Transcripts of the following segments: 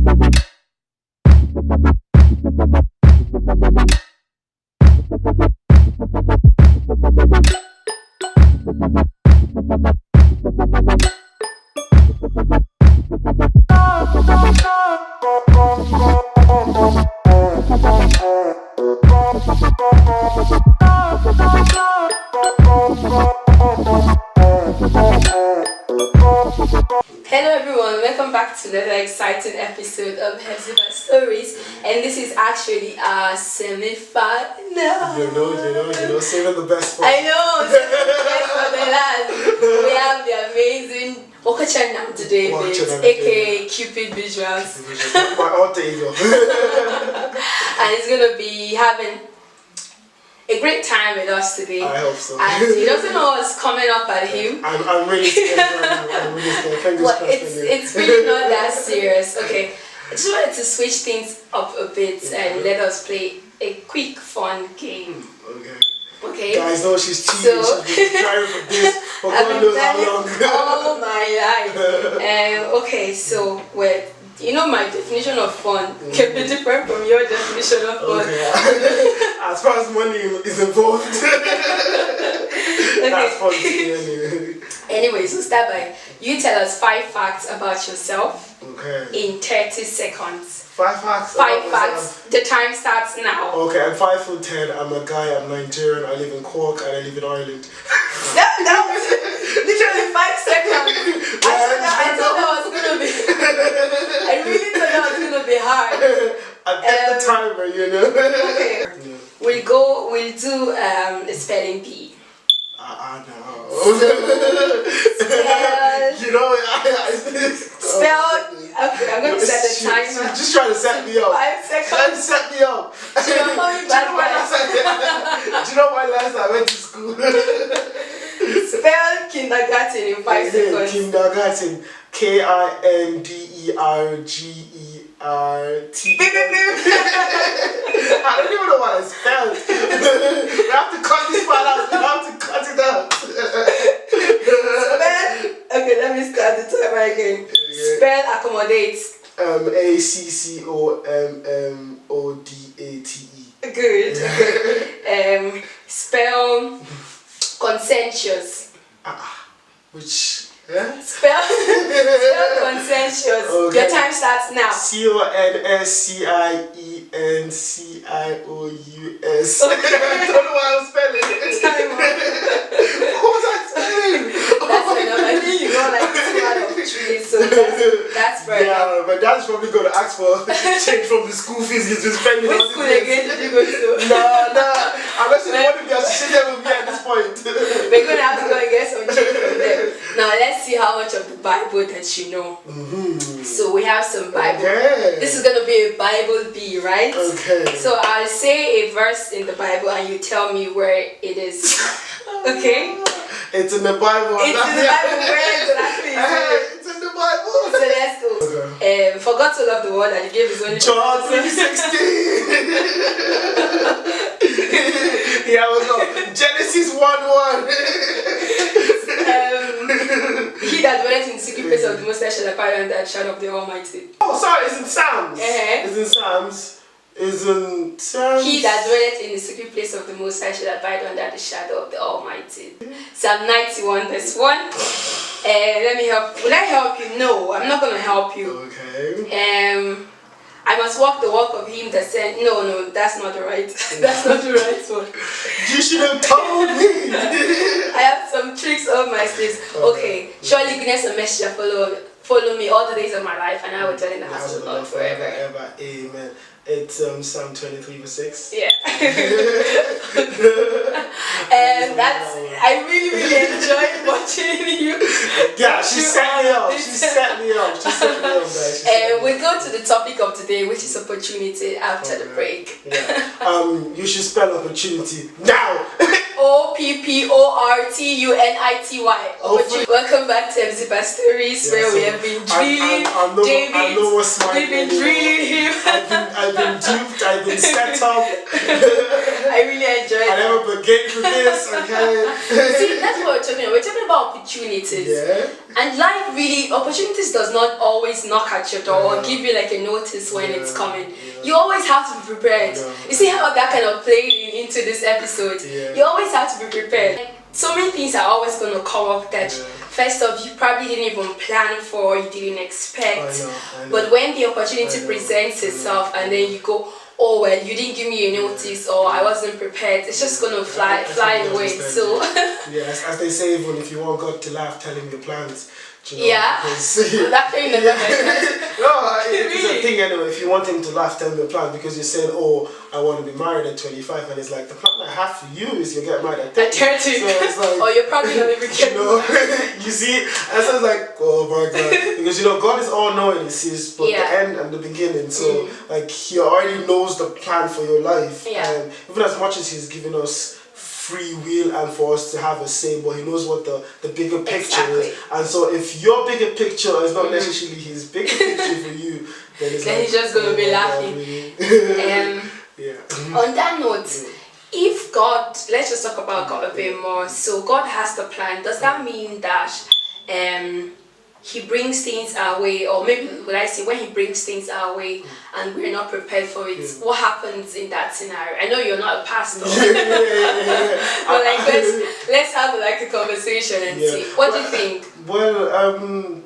Hello everyone, welcome back to another exciting episode of Hephzibah Stories, and this is actually our semi-final. You know, saving the best for I know, saving the best for the last. We have the amazing Nwokocha Nnamdi David, aka Cupid Visuals. My alter ego. And he's gonna be having a great time with us today. I hope so. And he doesn't know what's coming up at him. I'm really scared right now. I'm really scared. Well, it's really not that serious. Okay, I just wanted to switch things up a bit and let us play a quick, fun game. Okay. Guys know she's cheating. So, she's been trying for this for I've God been knows how long. all my life. Okay, so you know my definition of fun can be different from your definition of fun. Okay. As far as money is involved, that's fun to me anyway. Anyway, so start by you tell us 5 facts about yourself in 30 seconds. 5 facts? 5 facts. The time starts now. Okay, I'm 5'10", I'm a guy, I'm Nigerian, I live in Cork and I live in Ireland. That was literally 5 seconds. I thought that was gonna be I really thought that was gonna be hard. I get the timer, you know. Okay. Yeah. We'll do a spelling bee. No. Spell. You know, Spell. Okay, I'm going to set the timer. She's just trying to set me up. 5 seconds. Trying to set me up. Do you know why last time I went to school? Spell kindergarten in 5 seconds. Kindergarten. Kindergert. I don't even know what I spelled. We have to cut this part out. We have to cut it out. Spell. Okay, let me start the timer again. Spell accommodate. ACCOMMODATE. Good. Spell conscientious. Which? Spell conscientious. Okay. Your time starts now. CONSCIENCIOUS. Okay. I don't know why I was spelling. Time on. What was I spelling? That's enough. I think you know like 2 out of 3, so that's fair. Yeah, but that's probably going to ask for change from the school fees he's been spending. Which school again did you go to? Nah. Unless you want to be associated with me at this point. We're going to have to go and get some change from them. Now let's see how much of the Bible that you know. So we have some Bible. Okay. This is going to be a Bible bee, right? Okay. So I'll say a verse in the Bible and you tell me where it is. Okay? It's in the Bible. It's in the Bible. Where exactly is it? It's in the Bible. So let's go. Okay. For God so loved the world that He gave His only John 3:16. Yeah, we go. Genesis 1:1. He that dwelleth in the secret place of the Most High shall abide under the shadow of the Almighty. Oh, sorry, it's in Psalms. It's in Psalms. It's in Psalms. He that dwelleth in the secret place of the Most High shall abide under the shadow of the Almighty. Psalm 91 verse 1. Let me help. Will I help you? No, I'm not going to help you. Okay. I must walk the walk of him that said, no, that's not the right. That's not the right one. You should have told me. I have some tricks up my sleeves. Okay. Surely goodness and mercy shall follow me all the days of my life, and I will dwell in the house of the Lord forever. Amen. It's Psalm 23 verse 6. Yeah. And I really enjoyed watching you. Yeah, she set me up. Guys. We go to the topic of today, which is opportunity after the break. Yeah. You should spell opportunity now. OPPORTUNITY. Welcome back to Hephzibah Stories, where we have been drilling David. We've been drilling him. I've been duped. I've been set up. I really enjoyed I never began for this, okay? See, that's what we're talking about. We're talking about opportunities. Yeah. And life really, opportunities does not always knock at your door or give you like a notice when it's coming. Yeah. You always have to be prepared. You see how that kind of played into this episode? Yeah. You always have to be prepared. Like, so many things are always going to come up that first off, you probably didn't even plan for, you didn't expect. I know. But when the opportunity presents itself and then you go, oh well, you didn't give me a notice or I wasn't prepared, it's just going to fly away. So yeah, as they say, even if you want God to laugh, tell him your plans. Do you know? Yeah, that thing never no, it's a thing anyway. If you want him to laugh, tell him your plan, because you're saying, oh, I want to be married at 25, and it's like, the plan I have for you is you get married at 30. So it's like, or you're probably not even getting you see, and so it's like, oh my God, because you know God is all knowing. He sees both the end and the beginning, so like He already knows the plan for your life, and even as much as He's given us free will and for us to have a say, but He knows what the bigger picture is. And so if your bigger picture is not necessarily His bigger picture for you, then it's He's just going to be laughing. On that note, if God, let's just talk about God a bit more. So God has the plan. Does that mean that He brings things our way, or maybe would I say when He brings things our way and we're not prepared for it, what happens in that scenario? I know you're not a pastor, but like let's have like a conversation and see. What do you think? Well,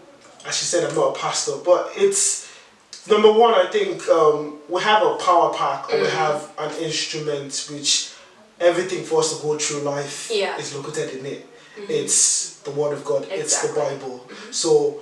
as she said, I'm not a pastor, but it's number one. I think we have a power pack, or we have an instrument which everything for us to go through life is located in it. It's the Word of God, it's the Bible. So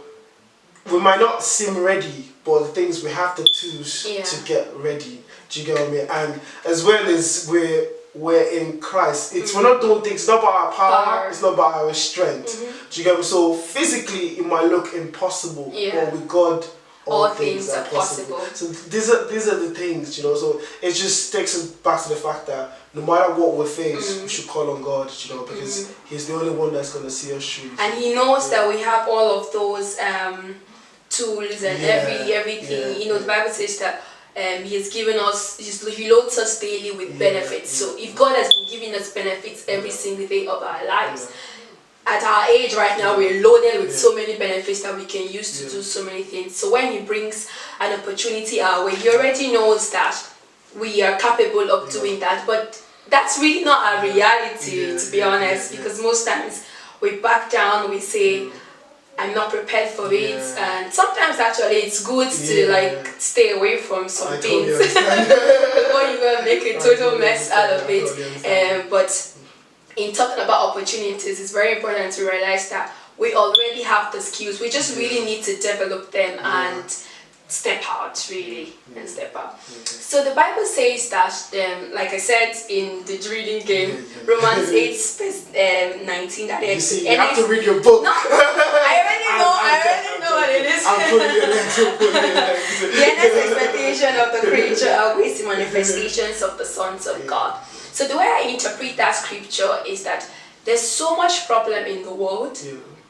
we might not seem ready, but the things we have to choose to get ready. Do you get what I mean? And as well as we're in Christ, we're not doing things, it's not about our power, it's not about our strength. Do you get me? So physically it might look impossible, but with God all things are possible. So these are the things, you know. So it just takes us back to the fact that no matter what we face, we should call on God, you know, because He's the only one that's going to see us through. And He knows that we have all of those tools and everything. You know, the Bible says that He has given us, He loads us daily with benefits. So if God has been giving us benefits every single day of our lives, at our age right now, we're loaded with so many benefits that we can use to do so many things. So when He brings an opportunity our way, He already knows that we are capable of doing that. But that's really not our reality, to be honest, because most times we back down, we say, I'm not prepared for it, and sometimes actually it's good to like stay away from some things before you go and make a total mess out of it. But in talking about opportunities, it's very important to realize that we already have the skills. We just really need to develop them and step out, really, and step out. So the Bible says that, like I said in the reading game, Romans 8 verse 19, that you see, you have to read your book. No, I already know what it is. I'm putting your legs. The earnest expectation of the creature awaits the manifestations of the sons of God. So the way I interpret that scripture is that there's so much problem in the world,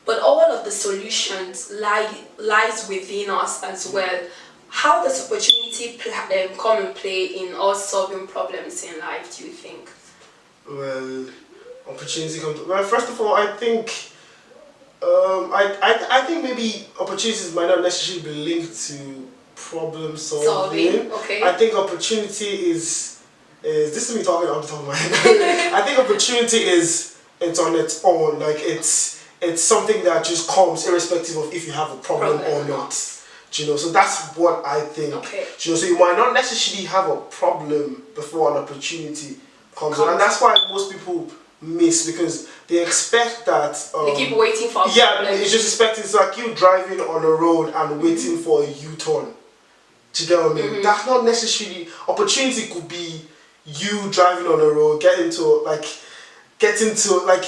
but all of the solutions lies within us as well. How does opportunity come and play in us solving problems in life, do you think? Well, opportunity comes. Well, first of all, I think I think maybe opportunities might not necessarily be linked to problem solving. Okay. I think opportunity is this is me talking on the top of my head. I think opportunity it's on its own. Like it's something that just comes irrespective of if you have a problem or not. Do you know? So that's what I think. Okay. Do you know? So you might not necessarily have a problem before an opportunity comes on, and that's why most people miss, because they expect that they keep waiting for it's just expecting. It's like you driving on a road and waiting for a U-turn. Do you get what I mean? That's not necessarily opportunity. Could be you driving on a road, getting to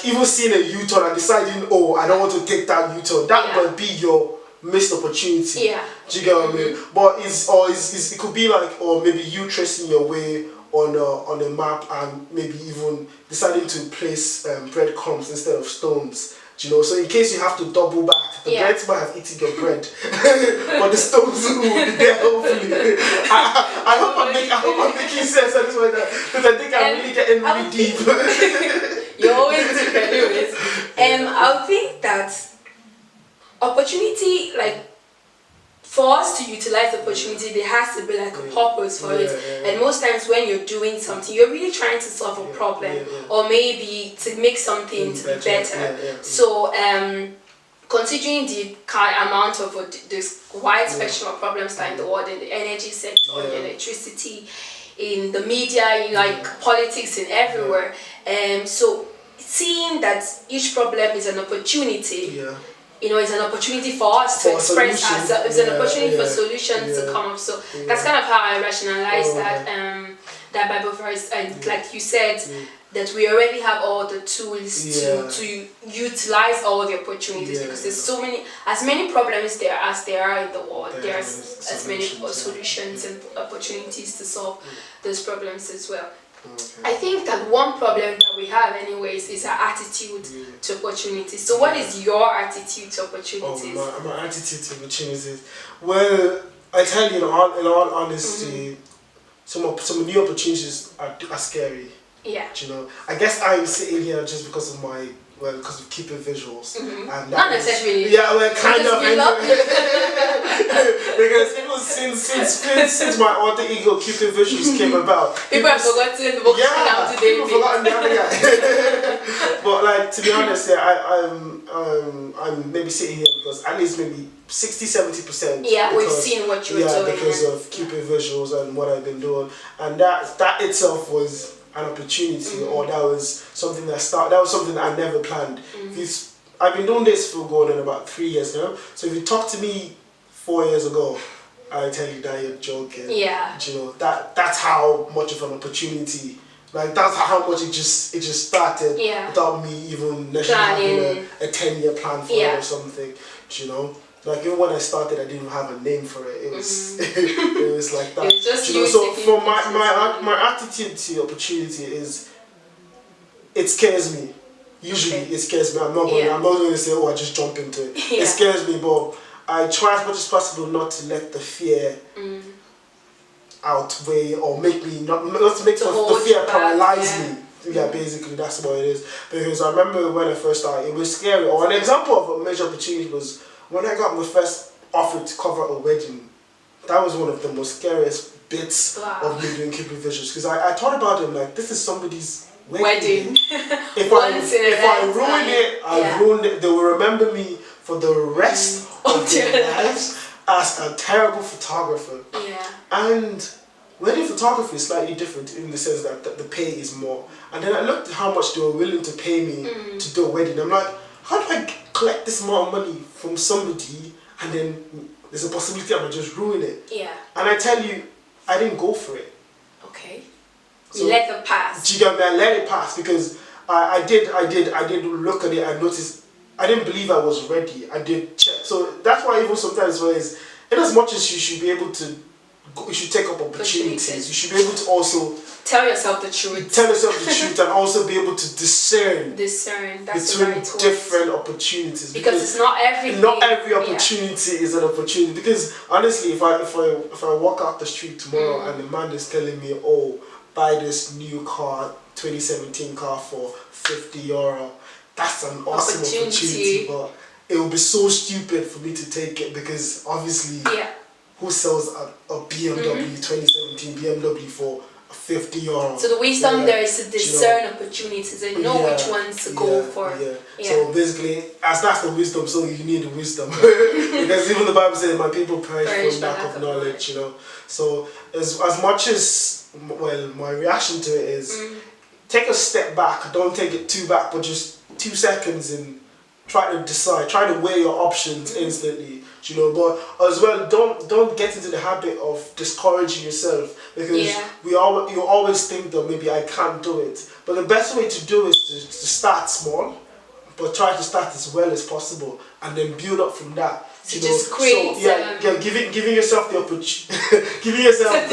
even seeing a U-turn and deciding, oh, I don't want to take that U-turn. That might be your missed opportunity. Yeah. Do you get what I mean? But it could be like, or maybe you tracing your way on a map and maybe even deciding to place breadcrumbs instead of stones. You know, so in case you have to double back, the birds might have eaten your bread, but the stones will be there. Hopefully, I hope I'm making sense. I just want that because I think I'm really getting really deep. You're always deep, anyways. I think that opportunity, like, for us to utilize the opportunity, there has to be like a purpose for it. And most times when you're doing something, you're really trying to solve a problem or maybe to make something to be better. So considering the amount of this wide spectrum of problems that in the world, in the energy sector, in the electricity, in the media, in like politics, and everywhere. So seeing that each problem is an opportunity. You know, it's an opportunity for us to express ourselves. It's an opportunity for solutions to come up. So that's kind of how I rationalize that Bible verse. And like you said, that we already have all the tools to utilize all the opportunities because there's so many, as many problems there as there are in the world. There's as many solutions and opportunities to solve those problems as well. I think that one problem that we have anyways is our attitude to opportunities. So what is your attitude to opportunities? My attitude to opportunities? Well, I tell you in all honesty, some new opportunities are scary. Yeah. You know, I guess I'm sitting here just because of because of keeping visuals. And not necessarily. Yeah, well, kind of. Because people since my alter ego keeping visuals came about, people have forgotten Nnamdi David. Forgotten the other guy. But like, to be honest, I'm maybe sitting here because at least maybe 60-70%. Yeah, we've seen what you were doing. Yeah, because of keeping visuals and what I've been doing, and that itself was an opportunity, or that was something that was something that I never planned. I've been doing this for going on about 3 years now. So if you talk to me 4 years ago, I tell you that you're joking. Yeah. You know, that's how much of an opportunity. Like, that's how much it just started without me even necessarily having a 10-year plan for it or something. You know, like even when I started, I didn't have a name for it. It was it was like that. Just you know, so for my attitude to opportunity is, it scares me. Usually it scares me. I'm not going to say, oh, I just jump into it. It scares me, but I try as much as possible not to let the fear outweigh or make me not to make the fear paralyze me. Yeah, basically that's what it is. Because I remember when I first started, it was scary. Or an example of a major opportunity was when I got my first offer to cover a wedding. That was one of the most scariest bits of me doing keeping visuals, because I thought about it like, this is somebody's wedding. If I ruin it, I ruined it. They will remember me for the rest of their lives as a terrible photographer. Yeah. And wedding photography is slightly different in the sense that the pay is more. And then I looked at how much they were willing to pay me to do a wedding. I'm like, how do I collect this amount of money from somebody and then there's a possibility I might just ruin it? Yeah. And I tell you, I didn't go for it. Okay. So you let it pass. Do you get me? I let it pass because I did look at it. I noticed I didn't believe I was ready. I did check. So that's why even sometimes in as much as you should be able to you should take up opportunities. You should be able to also tell yourself the truth. Tell yourself the truth and also be able to discern. That's between different opportunities. Because it's not everything. Not every opportunity is an opportunity. Because honestly, if I walk out the street tomorrow and the man is telling me, oh, buy this new car, 2017 car for €50, that's an awesome opportunity. But it would be so stupid for me to take it because obviously. Yeah. Who sells a BMW, 2017 BMW for €50? So the wisdom there is to discern opportunities and know which ones to go for. Yeah. So basically, as that's the wisdom, so you need the wisdom. Because even the Bible says, my people perish for lack of knowledge, you know. So as much as, well, my reaction to it is, take a step back. Don't take it too back, but just 2 seconds and try to decide. Try to weigh your options instantly. You know, but as well, don't get into the habit of discouraging yourself because you always think that maybe I can't do it. But the best way to do it is to start small, but try to start as well as possible and then build up from that. So just create. So giving yourself the giving yourself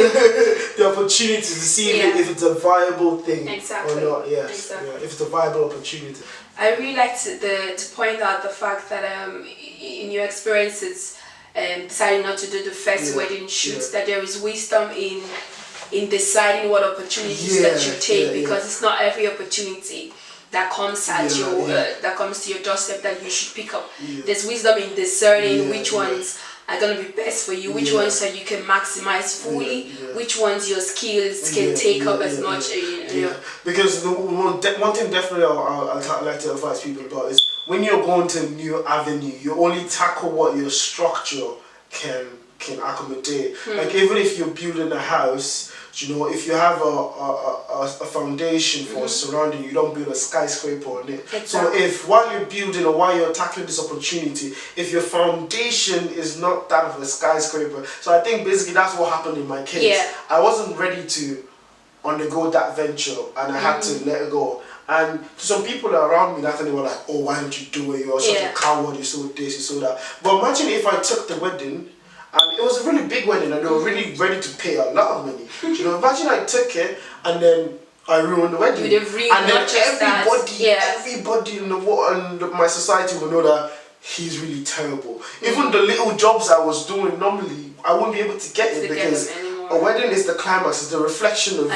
the opportunity to see if it's a viable thing or not. Yes, exactly. If it's a viable opportunity. I really like to point out the fact that in your experiences, deciding not to do the first wedding shoot, that there is wisdom in deciding what opportunities that you take, because it's not every opportunity that comes at you, that comes to your doorstep that you should pick up. There's wisdom in discerning which ones are going to be best for you, which ones that you can maximize fully, which ones your skills can take up as much. Because one thing definitely I'd like to advise people about is when you're going to a new avenue, you only tackle what your structure can accommodate. Like even if you're building a house, if you have a foundation for surrounding, you don't build a skyscraper on it. Exactly. So if while you're building or while you're tackling this opportunity, if your foundation is not that of a skyscraper, so I think basically that's what happened in my case. I wasn't ready to undergo that venture, and I had to let it go. And some people around me, they were like, "Oh, why don't you do it? You're such a coward. You saw this, you saw that." But imagine if I took the wedding. And it was a really big wedding, and they were really ready to pay a lot of money. Imagine I took it and then I ruined the wedding. And then everybody in my society will know that he's really terrible. Even the little jobs I was doing normally, I won't be able to get it because a wedding is the climax, it's the reflection of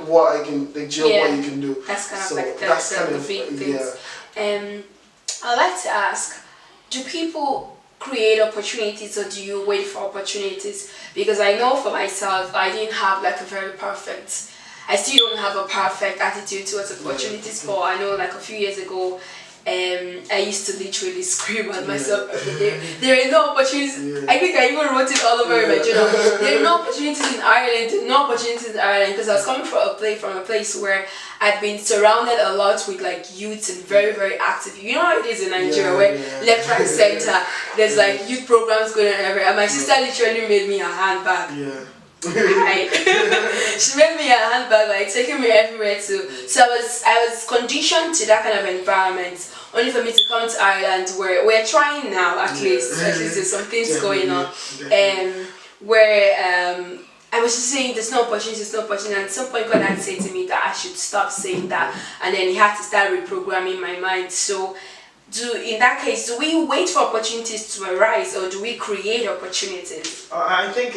what what you can do. That's kind of like the big things. I'd like to ask, do people create opportunities or do you wait for opportunities? Because I know for myself, I didn't have like I still don't have a perfect attitude towards opportunities, but I know like a few years ago, I used to literally scream at myself every day. There are no opportunities. I think I even wrote it all over my journal. There are no opportunities in Ireland, because I was coming from a place where I've been surrounded a lot with like youths and very, very active. You know how it is in Nigeria, where left, right, center, there's like youth programs going on everywhere. And my sister literally made me a handbag. Right. She made me a handbag, like taking me everywhere too. So I was conditioned to that kind of environment, only for me to come to Ireland, where we're trying now at least there's some things going on, where I was just saying there's no opportunity, and at some point God had said to me that I should stop saying that, and then he had to start reprogramming my mind. So in that case, do we wait for opportunities to arise, or do we create opportunities? I think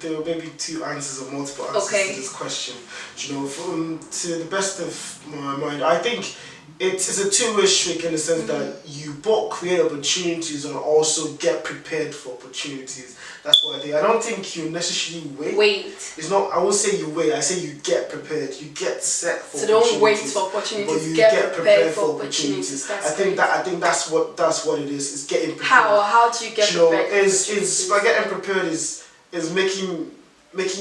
there may be two answers or multiple answers to this question. To the best of my mind, I think it's a two-way street in the sense that you both create opportunities and also get prepared for opportunities. That's what I think. I don't think you necessarily wait. It's not. I won't say you wait. I say you get prepared. You get set for. So don't wait for opportunities. But you get prepared for opportunities. I think that's what it is. It's getting prepared. How do you get prepared? By getting prepared is making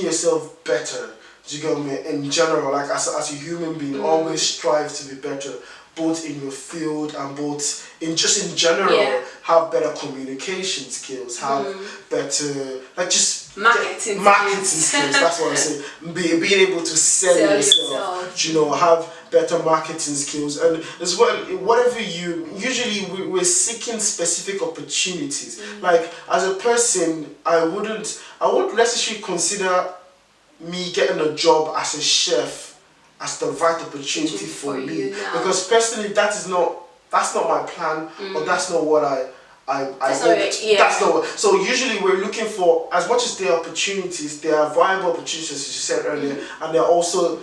yourself better. Do you get me? In general, like as a human being, always strive to be better, both in your field and both in general. Have better communication skills, have better marketing skills. That's what I say. Being able to sell yourself. Have better marketing skills, and as well, whatever usually we're seeking specific opportunities. Like as a person, I wouldn't necessarily consider me getting a job as a chef as the right opportunity for me, because personally that's not my plan, or that's not what I that's not what. So usually we're looking for, as much as there are opportunities, there are viable opportunities, as you said earlier, and there are also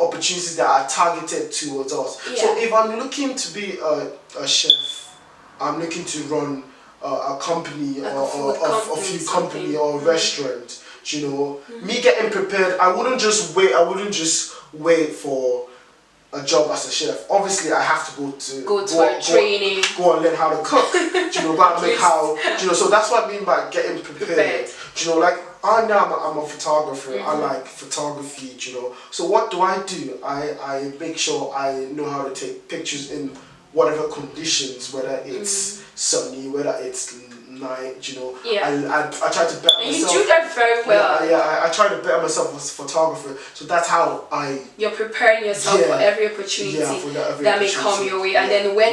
opportunities that are targeted towards us. So if I'm looking to be a chef, I'm looking to run a company or a few company or a restaurant. Me getting prepared, I wouldn't just wait for a job as a chef. Obviously, I have to go to training, go and learn how to cook. Go and make how. So that's what I mean by getting prepared. Like I'm a photographer. I like photography. So what do? I make sure I know how to take pictures in whatever conditions, whether it's sunny, whether it's night, I try to better myself. You do that very well. I try to better myself as a photographer. So that's how you're preparing yourself for every opportunity that may come your way, and then when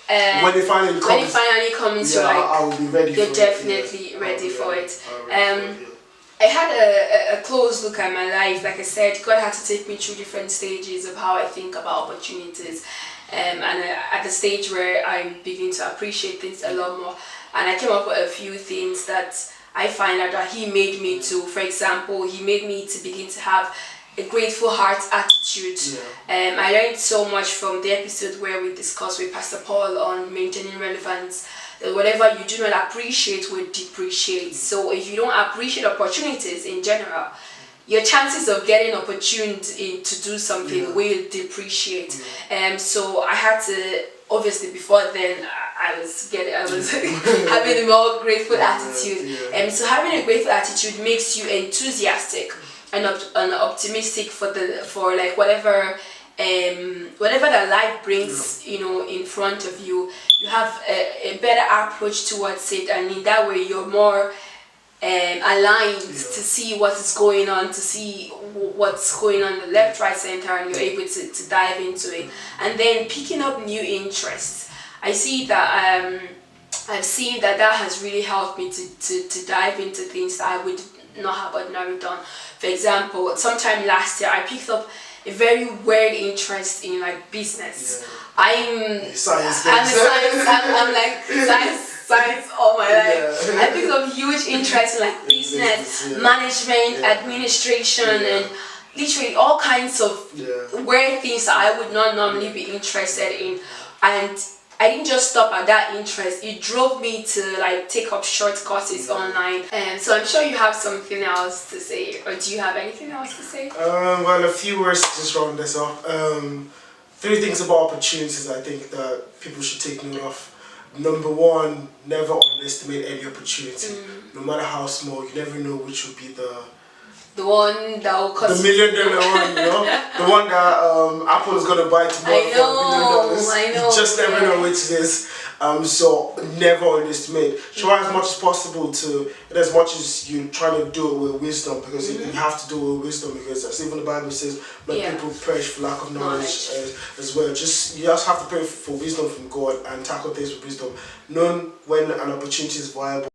when it finally comes, yeah, I will be ready. You're definitely ready for it. I had a close look at my life. Like I said, God had to take me through different stages of how I think about opportunities. And at the stage where I'm beginning to appreciate things a lot more. And I came up with a few things that I find out that He made me to. For example, He made me to begin to have a grateful heart attitude. I learned so much from the episode where we discussed with Pastor Paul on maintaining relevance. That whatever you do not appreciate will depreciate. So if you don't appreciate opportunities in general, your chances of getting opportunity to do something will depreciate. So I had to, obviously before then I was having a more grateful attitude. So having a grateful attitude makes you enthusiastic and optimistic for like whatever that life brings, in front of you. You have a better approach towards it, and in that way you're more aligned to see what is going on, to see what's going on the left, right, center, and you're able to dive into it. And then picking up new interests. I've seen that has really helped me to dive into things that I would not have ordinarily done. For example, sometime last year I picked up a very weird interest in like business. I'm like science all my life. I picked up huge interest in like business, management, administration, and literally all kinds of weird things that I would not normally be interested in. And I didn't just stop at that interest. It drove me to like take up short courses online. And so I'm sure you have something else to say, or do you have anything else to say? Well, a few words to just round this up. 3 things about opportunities I think that people should take note of. Number 1, never underestimate any opportunity. No matter how small, you never know which will be the one that will cost the $1 million one, the one that Apple is gonna buy tomorrow for $1 billion. I know. You just never know which it is. So never underestimate. Try as much as possible as much as you're trying to do it with wisdom, because you have to do it with wisdom, because as even the Bible says, let people perish for lack of knowledge as well. You just have to pray for wisdom from God and tackle things with wisdom. Knowing when an opportunity is viable.